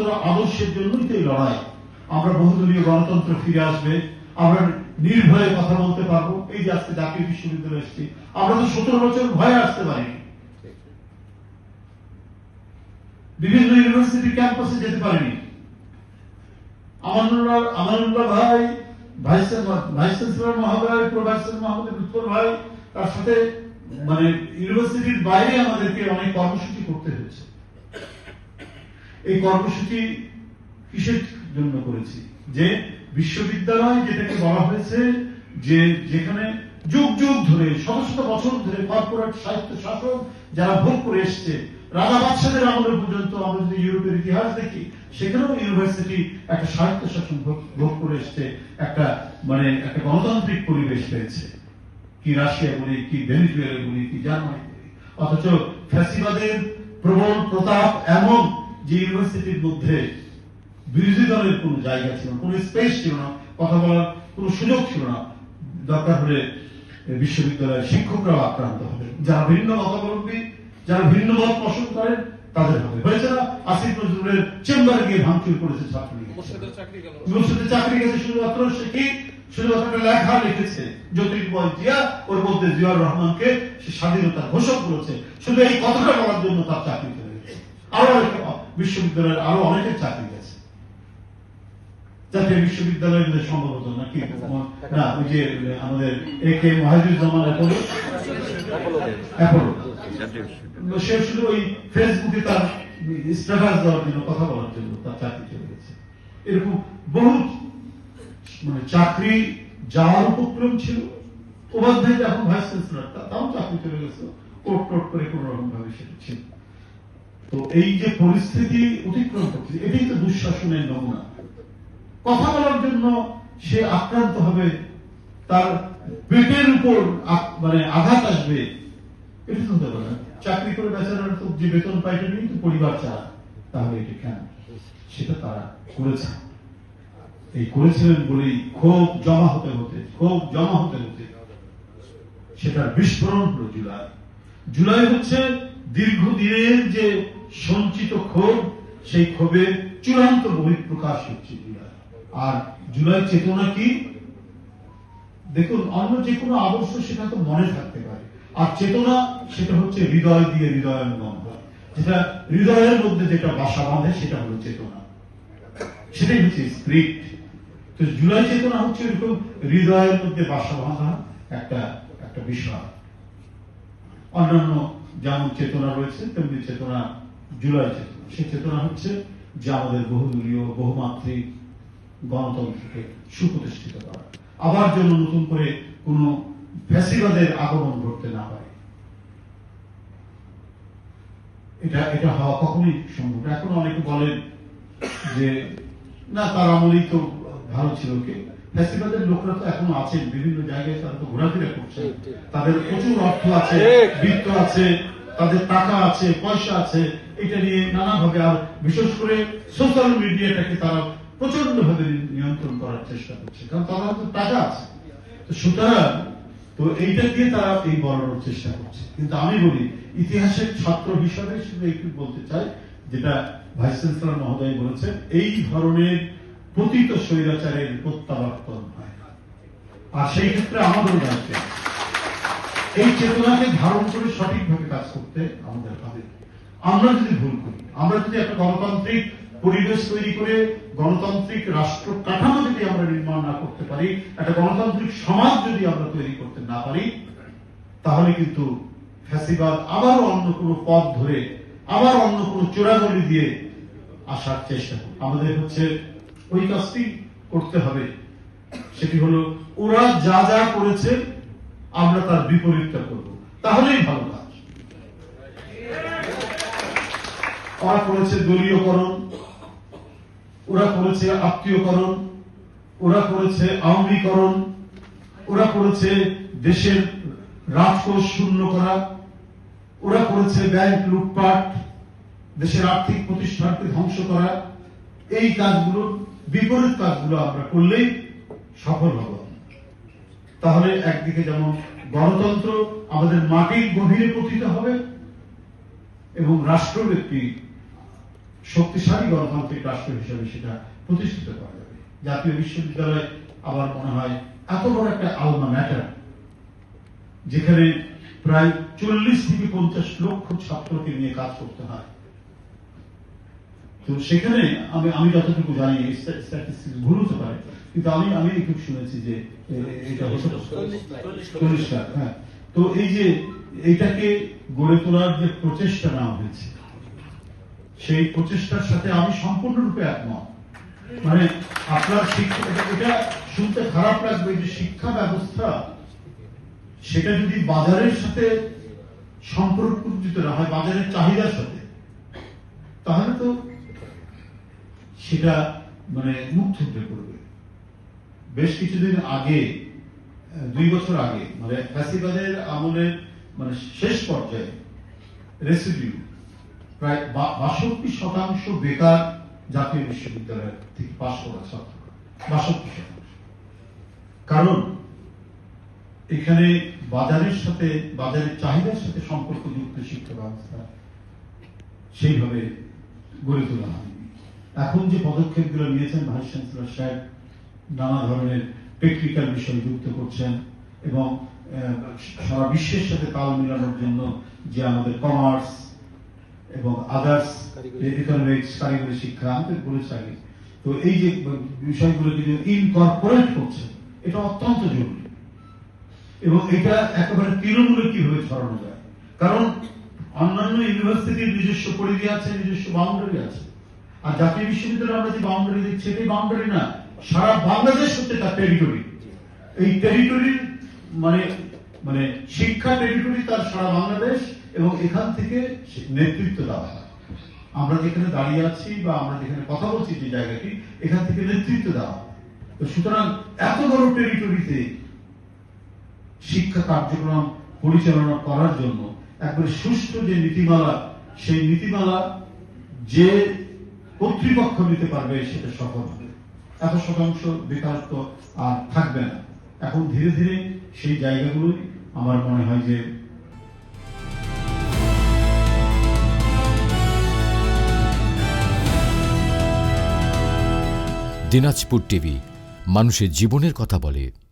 বৃহত্তর আদর্শের জন্যই তো এই লড়াই। আমরা বহুদলীয় গণতন্ত্র ফিরে আসবে, আমরা নির্ভয়ে কথা বলতে পারবো। এই যে আজকে জাতীয় বিশ্ববিদ্যালয়ে এসেছি, আমরা তো 17 বছর ভয়ে আসতে পারিনি, বিভিন্ন ইউনিভার্সিটি ক্যাম্পাসে যেতে পারিনি। আমানুল্লাহ ভাই, ভাইস চ্যান্সেলর মহোদয়, প্রভাইসর মহোদয়, উত্তর ভাই, তার সাথে মানে ইউনিভার্সিটির বাইরে আমাদেরকে অনেক কর্মসূচি করতে হয়েছে। এই কর্মসূচি কিসের জন্য করেছি? যে বিশ্ববিদ্যালয় যেটাকে বলা হয়েছে যে যেখানে যুগ যুগ ধরে, শত শত বছর ধরে কর্পোরেট সাহিত্য শাসন যারা ভোগ করে এসছে, রাজা বাদশাদের আমল পর্যন্ত আমরা যদি ইউরোপের ইতিহাস দেখি, সেখানেও ইউনিভার্সিটি একটা সাহিত্য শাসন ভোগ করে এসছে, একটা মানে একটা গণতান্ত্রিক পরিবেশ পেয়েছে। কি রাশিয়া বলি, কি ভেনেজুয়েলা বলি, কি জার্মানি বলি। অথচ ফ্যাসিবাদের প্রবল প্রতাপ এমন যে ইউনিভার্সিটির মধ্যে বিরোধী দলের কোন জায়গা ছিল না, কোন স্পেস ছিল না, কথা বলার কোন সুযোগ ছিল না। দরকার হলে বিশ্ববিদ্যালয়ের শিক্ষকরাও আক্রান্ত হবে, যারা ভিন্ন মতাবলম্বী, যারা ভিন্ন মত পোষণ করেন তাদের হবে। হয়েছে না আসিফ নজরুলের চেম্বারে গিয়ে ভাঙচুর করেছে ছাত্রলীগ, মুর্শিদের চাকরি গেছে শুধুমাত্র সে কি শুধুমাত্র একটা লেখা লিখেছে জ্যোতির্ময় জিয়া, ওর মধ্যে জিয়াউর রহমানকে সে স্বাধীনতার ঘোষক করেছে, শুধু এই কথাটা বলার জন্য তার চাকরি চলে গেছে। আরো বিশ্ববিদ্যালয়ের আরো অনেকের চাকরি গেছে। জাতীয় বিশ্ববিদ্যালয়ের মধ্যে সম্ভবত নাকি না, ওই যে আমাদের একে মহাজুজ্জামান অ্যাপোলো, সে শুধু ওই ফেসবুকে তার স্ট্যাটাস দেওয়ার জন্য, কথা বলার জন্য তার চাকরি চলে গেছে। এরকম বহু মানে চাকরি যাওয়ার উপক্রম ছিল। উপাধ্যায় এখন ভাইস চ্যান্সেলর, তাও চাকরি চলে গেছে, কোর্ট টোট করে কোন রকম ভাবে সেটা ছিল। তো এই যে পরিস্থিতি অতিক্রম করছে, এটাই তো দুঃশাসনের নমুনা। কথা বলার জন্য সে আক্রান্ত হবে, তার পেটের উপর মানে আঘাত আসবে, এটা তো হতে পারে না। চাকরি করে বেচারার তো যে বেতন পাইতে নিয়ে তো পরিবার চায়, তাহলে এটা কেন? সেটা তারা করেছে। এই করেছিলেন বলেই ক্ষোভ জমা হতে হতে সেটার বিস্ফোরণ হলো জুলাই। জুলাই হচ্ছে দীর্ঘদিনের যে সঞ্চিত ক্ষোভ, সেই ক্ষোভের চূড়ান্ত বহিঃপ্রকাশ হচ্ছে জুলাই। আর জুলাই চেতনা কি? দেখুন, অন্য যে কোনো আদর্শ সেটা তো মনে থাকতে পারে, আর চেতনা সেটা হচ্ছে হৃদয় দিয়ে হৃদয়ঙ্গম হয়, যেটা হৃদয়ের মধ্যে যেটা বাসা বাঁধে সেটা হলো চেতনা, সেটাই হচ্ছে স্পিরিট। তো জুলাই চেতনা হচ্ছে এরকম হৃদয়ের মধ্যে বাসা বাঁধা একটা বিষয়। অন্যান্য যেমন চেতনা রয়েছে তেমনি চেতনা জুলাই চেতনা। সেই চেতনা হচ্ছে যে আমাদের বহুদলীয় বহুমাত্রিক গণতন্ত্রকে সুপ্রতিষ্ঠিত করা, আবার যেন নতুন করে কোন ফ্যাসিবাদের আগমন ঘটতে না পারে। এটা হওয়া কখনোই সম্ভব। এখন অনেকে বলেন যে না, তার আমলেই তো ভালো ছিল। কে? ফ্যাসিবাদের লোকরা তো এখনো আছেন বিভিন্ন জায়গায়, তারা তো ঘোরাফেরা করছে, তাদের প্রচুর অর্থ আছে, বৃত্ত আছে, তাদের টাকা আছে, পয়সা আছে, এটা নিয়ে নানাভাবে, আর বিশেষ করে সোশ্যাল মিডিয়াটাকে তারা প্রচন্ড ভাবে নিয়ন্ত্রণ করার চেষ্টা করছে, কারণ তারা তো টাকা আছে। তো সুতরাং তো এইটা দিয়ে তারা এই বলানোর চেষ্টা করছে। কিন্তু আমি বলি, ইতিহাসের ছাত্র হিসাবে শুধু একটু বলতে চাই, যেটা ভাইস চ্যান্সেলর মহোদয় বলেছেন, এই ধরনের পতিত স্বৈরাচারের প্রত্যাবর্তন হয়। আর সেই ক্ষেত্রে আমাদের দায়িত্ব এই চেতনাকে ধারণ করে সঠিকভাবে কাজ করতে আমাদের হবে। আমরা যদি ভুল করি, আমরা যদি একটা গণতান্ত্রিক পরিবেশ তৈরি করে গণতান্ত্রিক রাষ্ট্র কাঠামো যদি আমরা নির্মাণ না করতে পারি, একটা গণতান্ত্রিক সমাজ যদি আমরা তৈরি করতে না পারি, তাহলে কিন্তু ফ্যাসিবাদ আবারও অন্য কোনো পথ ধরে, আবার অন্য কোনো চোরাগলি দিয়ে আসার চেষ্টা করবে। আমাদের হচ্ছে ওই কাজটি করতে হবে, সেটি হলো ওরা যা যা করেছে আমরা তার বিপরীতটা করব, তাহলেই ভালো কাজ। ওরা করেছে দলীয়করণ, ওরা করেছে আত্মীয়করণ, ওরা করেছে আওয়ামীকরণ, ওরা করেছে দেশের রাজকোষ শূন্য করা, ওরা করেছে ব্যাংক লুটপাট, দেশের আর্থিক প্রতিষ্ঠানকে ধ্বংস করা। এই কাজগুলো, বিপরীত কাজগুলো আমরা করলেই সফল হব। তাহলে একদিকে যেমন গণতন্ত্র আমাদের মাটির গভীরে পতিত হবে এবং রাষ্ট্রের একটি শক্তিশালী গণতান্ত্রিক রাষ্ট্র হিসেবে সেটা প্রতিষ্ঠিত করা যাবে। জাতীয় বিশ্ববিদ্যালয় আমার মনে হয় এত বড় একটা আলমা ম্যাটার, যেখানে প্রায় 40 থেকে 50 লক্ষ ছাত্রকে নিয়ে কাজ করতে হয়। তো সেখানে আমি যতটুকু জানি, স্ট্যাটিস্টিক্স ভুল হতে পারে, কিন্তু আমি একটু শুনেছি যে এটা হতে 40 লাখ। হ্যাঁ, তো এই যে এইটাকে গড়ে তোলার যে প্রচেষ্টা নেওয়া হয়েছে, সেই প্রচেষ্টার সাথে আমি সম্পূর্ণরূপে একমত। মানে আপনার শিক্ষা, এটা শুনতে খারাপ লাগবে যে শিক্ষা ব্যবস্থা সেটা যদি বাজারের সাথে সম্পর্কিত না হয়, বাজারের চাহিদার সাথে, তাহলে তো সেটা মানে মুখ থুবড়ে পড়বে। বেশ কিছুদিন আগে, 2 বছর আগে, মানে ফ্যাসিবাদের আমলের মানে শেষ পর্যায়ে রেসিডিউ প্রায় 62% বেকার জাতীয় বিশ্ববিদ্যালয় থেকে পাশ করা ছাত্র, 62%। কারণ এখানে বাজারের সাথে, বাজারের চাহিদার সাথে সম্পর্কযুক্ত শিক্ষা ব্যবস্থা সেইভাবে গড়ে তোলা হয়নি। এখন যে পদক্ষেপগুলো নিয়েছেন ভাইস চ্যান্সেলর সাহেব, নানা ধরনের টেকনিক্যাল বিষয় যুক্ত করছেন এবং সারা বিশ্বের সাথে তাল মেলানোর জন্য যে আমাদের কমার্স এবং আদার্স ইকোনমিক্স, কারিগরি শিক্ষা, আমাদের বলেছে আগে, তো এই যে বিষয়গুলো যদি ইনকর্পোরেট করছে, এটা অত্যন্ত জরুরি। এবং এটা একেবারে তৃণমূলে কিভাবে ছড়ানো যায়, কারণ অন্যান্য ইউনিভার্সিটির নিজস্ব পরিধি আছে, নিজস্ব বাউন্ডারি আছে। আর জাতীয় বিশ্ববিদ্যালয়ে আমরা যে বাউন্ডারি দিচ্ছি, এটাই বাউন্ডারি না, সারা বাংলাদেশ হচ্ছে তার টেরিটরি। এই টেরিটরির মানে মানে শিক্ষা টেরিটরি তার সারা বাংলাদেশ, এবং এখান থেকে নেতৃত্ব দেওয়া হয়। আমরা যেখানে দাঁড়িয়ে আছি বা আমরা যেখানে কথা বলছি, যে জায়গাটি, এখান থেকে নেতৃত্ব দেওয়া হয়। তো সুতরাং এত বড় টেরিটরিতে শিক্ষা কার্যক্রম পরিচালনা করার জন্য একবারে সুষ্ঠু যে নীতিমালা, সেই নীতিমালা যে কর্তৃপক্ষ নিতে পারবে সেটা সফল হবে। 100% বেকারত্ব আর থাকবে না। এখন ধীরে ধীরে সেই জায়গাগুলোই আমার মনে হয় যে দিনাজপুর টিভি মানুষের জীবনের কথা বলে।